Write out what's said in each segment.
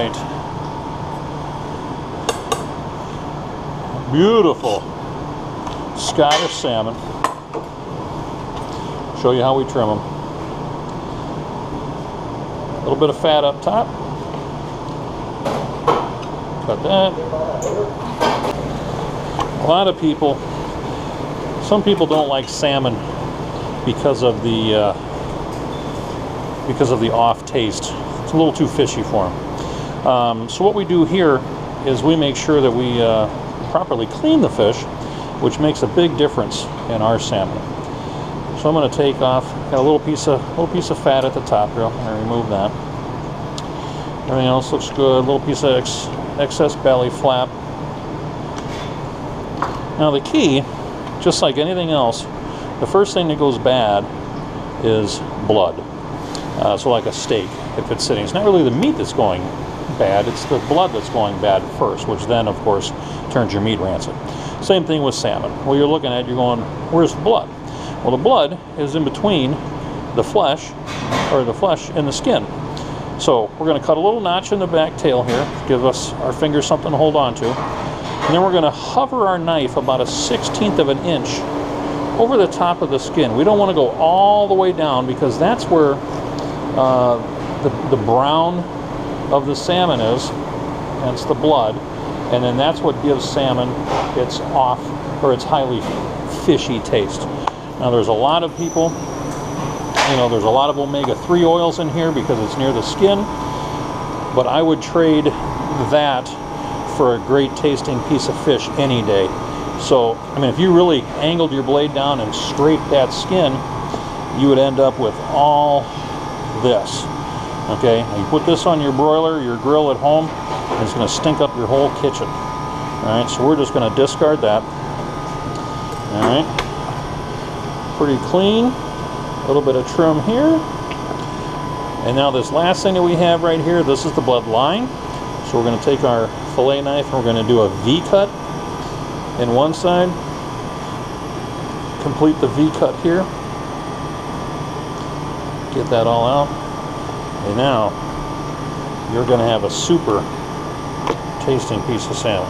right. Beautiful Scottish salmon. Show you how we trim them. A little bit of fat up top. Cut that. A lot of people, some people don't like salmon because of the off taste. It's a little too fishy for them. So what we do here is we make sure that we properly clean the fish, which makes a big difference in our salmon. So I'm going to take off, got a little piece of fat at the top here. I'm going to remove that. Everything else looks good. A little piece of excess belly flap. Now the key, just like anything else, the first thing that goes bad is blood. So like a steak, if it's sitting, it's not really the meat that's going bad, it's the blood that's going bad first, which then of course turns your meat rancid. Same thing with salmon. Well, you're looking at, you're going, where's the blood? Well, the blood is in between the flesh, or the flesh and the skin. So we're going to cut a little notch in the back tail here, give us our fingers something to hold on to, and then we're going to hover our knife about a 1/16 of an inch over the top of the skin. We don't want to go all the way down because that's where the brown of the salmon is, hence the blood, and then that's what gives salmon its off, or its highly fishy taste. Now there's a lot of people, you know, there's a lot of omega-3 oils in here because it's near the skin, but I would trade that for a great tasting piece of fish any day. So, I mean, if you really angled your blade down and scraped that skin, you would end up with all this. Okay, now you put this on your broiler, your grill at home, and it's going to stink up your whole kitchen. Alright, so we're just going to discard that. Alright, pretty clean. A little bit of trim here. And now this last thing that we have right here, this is the blood line. So we're going to take our fillet knife and we're going to do a V cut in one side. Complete the V cut here. Get that all out. And now you're going to have a super tasting piece of salmon.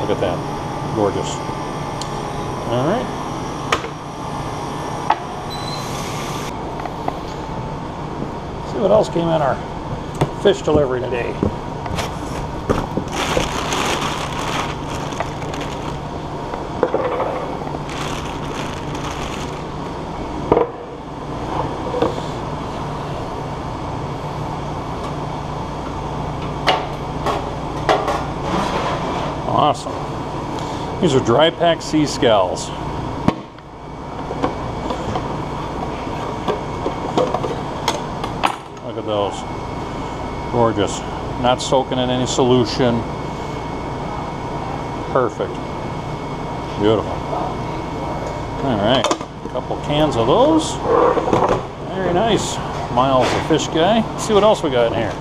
Look at that. Gorgeous. All right. See what else came in our fish delivery today. Awesome. These are dry packed sea scalls. Look at those. Gorgeous. Not soaking in any solution. Perfect. Beautiful. Alright. A couple cans of those. Very nice. Miles the fish guy. Let's see what else we got in here.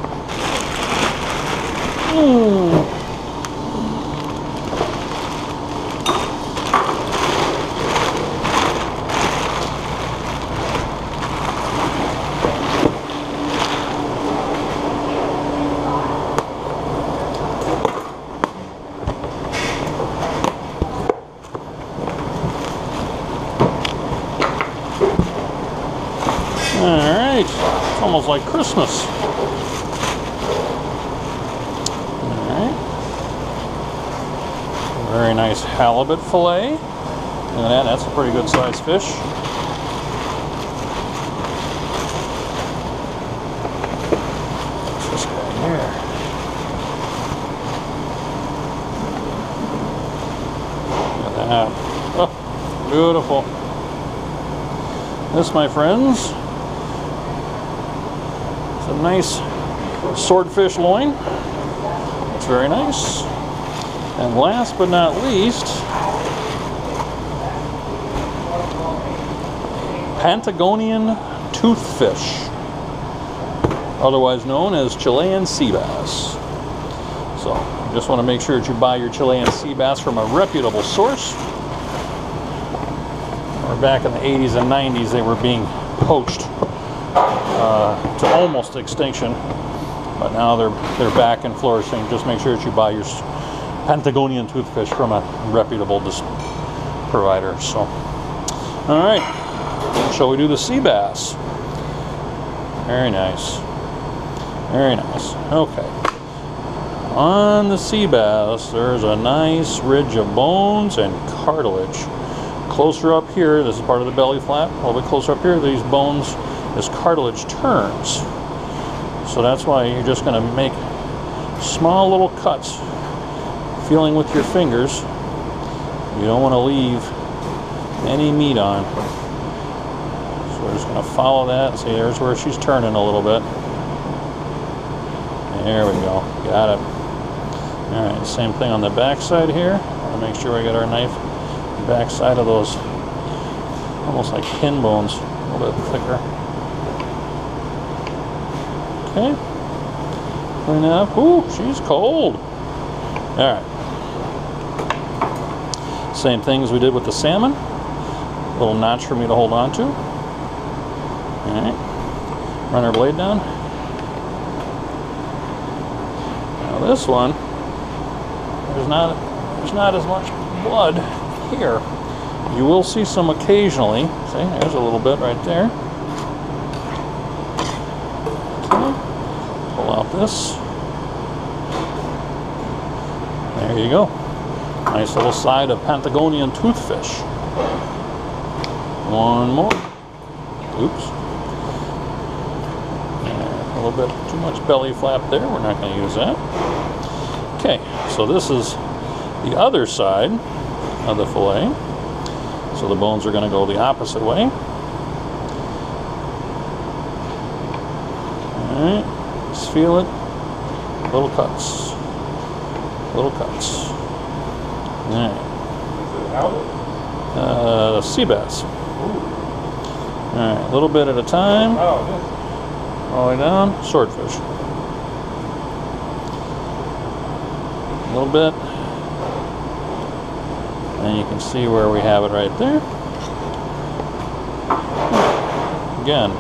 Alright, it's almost like Christmas. Alright. Very nice halibut fillet. Look at that, that's a pretty good sized fish. What's this guy here? Look at that. Oh, beautiful. This, my friends, a nice swordfish loin. It's very nice. And last but not least, Patagonian toothfish, otherwise known as Chilean sea bass. So you just want to make sure that you buy your Chilean sea bass from a reputable source. Or back in the 80s and 90s, they were being poached to almost extinction but now they're back and flourishing. Just make sure that you buy your Patagonian toothfish from a reputable provider. So, all right, shall we do the sea bass? Very nice, very nice. Okay, on the sea bass, there's a nice ridge of bones and cartilage. Closer up here, this is part of the belly flap. A little bit closer up here, these bones, this cartilage turns. So that's why you're just going to make small little cuts, feeling with your fingers. You don't want to leave any meat on. So we're just going to follow that. See, there's where she's turning a little bit. There we go. Got it. All right, same thing on the back side here. Want to make sure we got our knife back side of those, almost like pin bones, a little bit thicker. Okay. Clean up. Ooh, she's cold. All right. Same thing as we did with the salmon. A little notch for me to hold on to. All right. Run our blade down. Now this one, there's not as much blood here. You will see some occasionally. See, there's a little bit right there. Okay. Pull out this. There you go. Nice little side of Patagonian toothfish. One more. Oops. A little bit too much belly flap there. We're not going to use that. Okay, so this is the other side of the fillet. So the bones are going to go the opposite way. Alright, just feel it. Little cuts. Little cuts. Alright. Sea bass. Alright, a little bit at a time. All the way down. Swordfish. A little bit. And you can see where we have it right there. Again,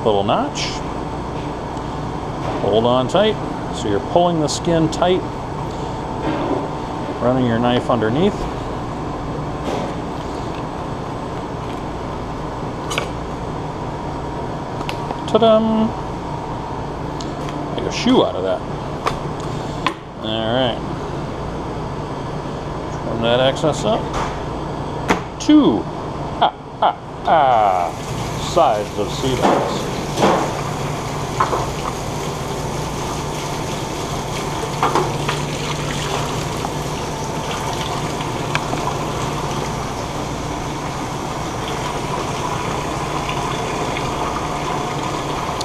little notch. Hold on tight. So you're pulling the skin tight, running your knife underneath. Ta-dam! Make a shoe out of that. All right. Trim that excess up. 2 sides of sea bass.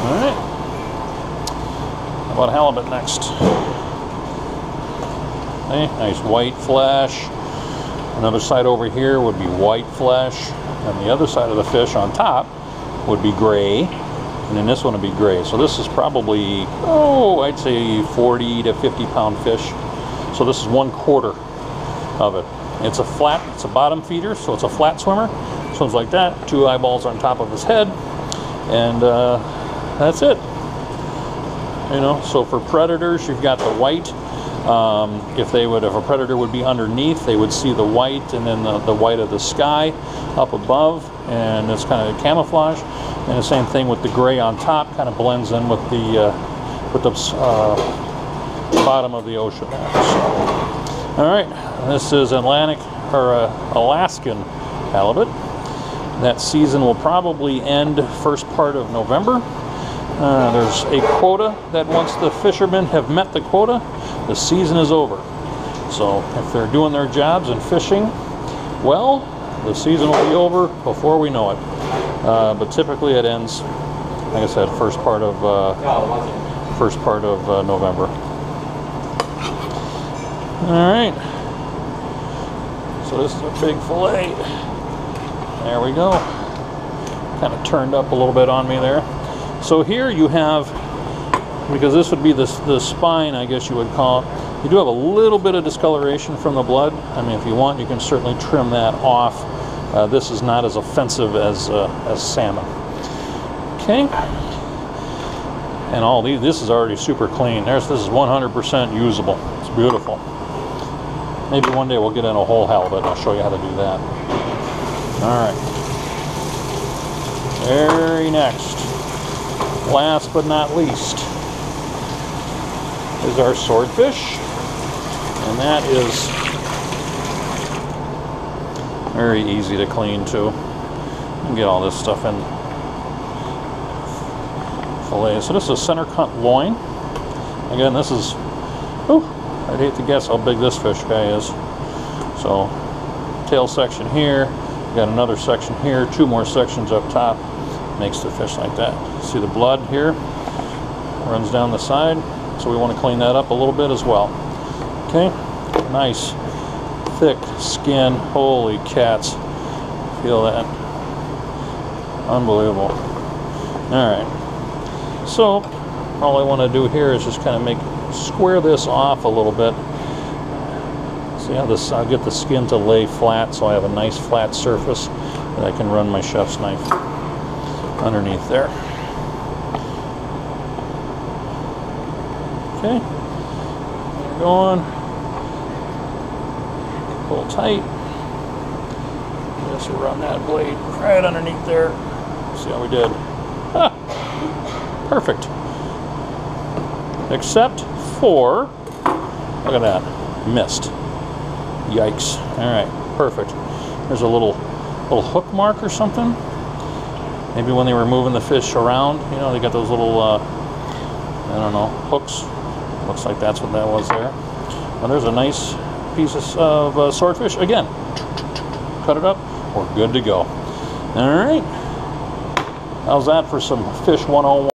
All right. How about halibut next? Okay, nice white flesh. Another side over here would be white flesh, and the other side of the fish on top would be gray, and then this one would be gray. So this is probably, I'd say 40 to 50 pound fish. So this is 1/4 of it. It's a bottom feeder, so it's a flat swimmer. Swims like that, 2 eyeballs on top of his head, and that's it. You know, so for predators, you've got the white. If a predator would be underneath, they would see the white and then the white of the sky up above, and it's kind of camouflage. And the same thing with the gray on top, kind of blends in with the bottom of the ocean. All right, this is Alaskan halibut. That season will probably end first part of November. There's a quota that once the fishermen have met the quota, the season is over. So if they're doing their jobs and fishing well, the season will be over before we know it. But typically it ends, like I said, first part of November. All right. So this is a big fillet. There we go. Kind of turned up a little bit on me there. So here you have, because this would be the spine, I guess you would call it, you do have a little bit of discoloration from the blood. I mean, if you want, you can certainly trim that off. This is not as offensive as salmon. Okay. And all these, this is already super clean. This is 100% usable. It's beautiful. Maybe one day we'll get in a whole halibut and I'll show you how to do that. All right. Very next, last but not least, is our swordfish. And that is very easy to clean too. You can get all this stuff in fillet. So this is center cut loin. Again, this is, I'd hate to guess how big this fish guy is. So tail section here, got another section here, 2 more sections up top. Makes the fish like that. See the blood here runs down the side, so we want to clean that up a little bit as well. Okay, nice thick skin. Holy cats, feel that? Unbelievable. All right, so all I want to do here is just kind of square this off a little bit. See how this, I'll get the skin to lay flat so I have a nice flat surface that I can run my chef's knife underneath there. Okay, we're going. Pull tight. Just run that blade right underneath there. See how we did? Ah, perfect. Except for, look at that, missed. Yikes. All right, perfect. There's a little hook mark or something. Maybe when they were moving the fish around, you know, they got those little, I don't know, hooks. Looks like that's what that was there. Well, there's a nice piece of swordfish. Again, cut it up. We're good to go. All right. How's that for some Fish 101?